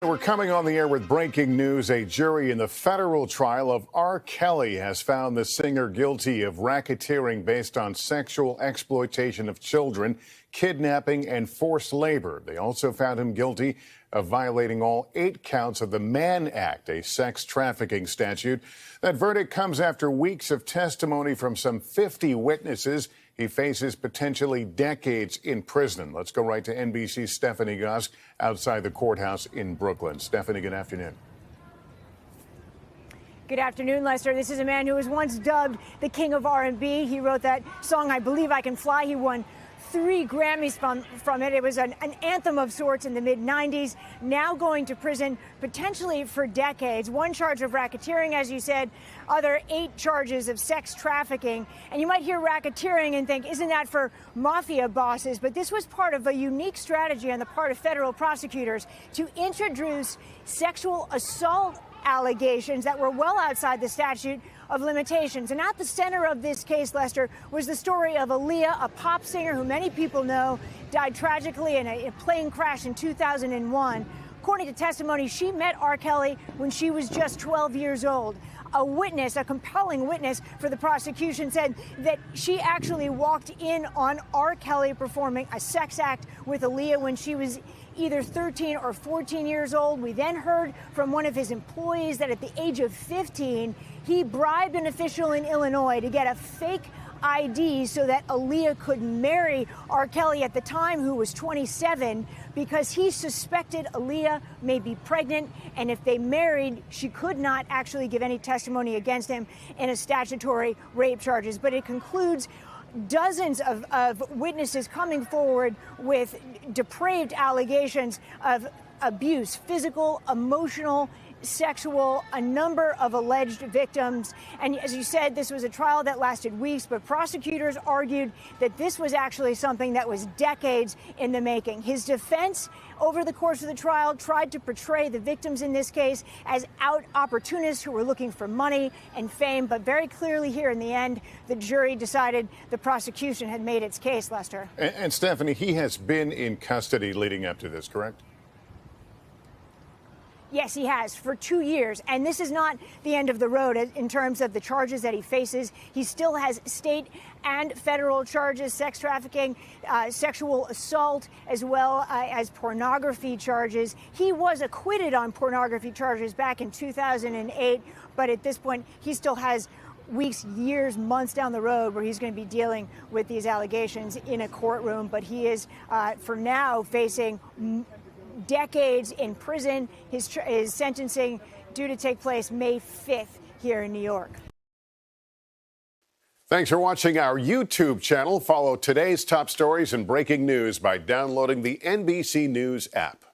We're coming on the air with breaking news. A jury in the federal trial of R.Kelly has found the singer guilty of racketeering based on sexual exploitation of children, kidnapping, and forced labor. They also found him guilty of violating all 8 counts of the Mann Act, a sex trafficking statute. That verdict comes after weeks of testimony from some 50 witnesses. He faces potentially decades in prison. Let's go right to NBC's Stephanie Gosk outside the courthouse in Brooklyn. Stephanie, good afternoon. Good afternoon, Lester. This is a man who was once dubbed the king of R&B. He wrote that song, I Believe I Can Fly. He won 3 Grammys from it. It was an anthem of sorts in the mid-90s, now going to prison potentially for decades. 1 charge of racketeering, as you said, other 8 charges of sex trafficking. And you might hear racketeering and think, isn't that for mafia bosses? But this was part of a unique strategy on the part of federal prosecutors to introduce sexual assault allegations that were well outside the statute of limitations. And at the center of this case, Lester, was the story of Aaliyah, a pop singer who many people know died tragically in a plane crash in 2001. According to testimony, she met R. Kelly when she was just 12 years old. A witness, a compelling witness for the prosecution, said that she actually walked in on R. Kelly performing a sex act with Aaliyah when she was either 13 or 14 years old. We then heard from one of his employees that at the age of 15, he bribed an official in Illinois to get a fake ID so that Aaliyah could marry R. Kelly at the time, who was 27, because he suspected Aaliyah may be pregnant, and if they married, she could not actually give any testimony against him in a statutory rape charges. But it concludes dozens of witnesses coming forward with depraved allegations of abuse, physical, emotional, sexual, a number of alleged victims. And as you said, this was a trial that lasted weeks, but prosecutors argued that this was actually something that was decades in the making. His defense over the course of the trial tried to portray the victims in this case as out opportunists who were looking for money and fame, but very clearly here in the end, the jury decided the prosecution had made its case, Lester. And Stephanie, he has been in custody leading up to this, correct? Yes, he has, for 2 years. And this is not the end of the road in terms of the charges that he faces. He still has state and federal charges, sex trafficking, sexual assault, as well as pornography charges. He was acquitted on pornography charges back in 2008, but at this point, he still has weeks, years, months down the road where he's going to be dealing with these allegations in a courtroom. But he is, for now, facing decades in prison. His sentencing due to take place May 5th here in New York. Thanks for watching our YouTube channel. Follow today's top stories and breaking news by downloading the NBC News app.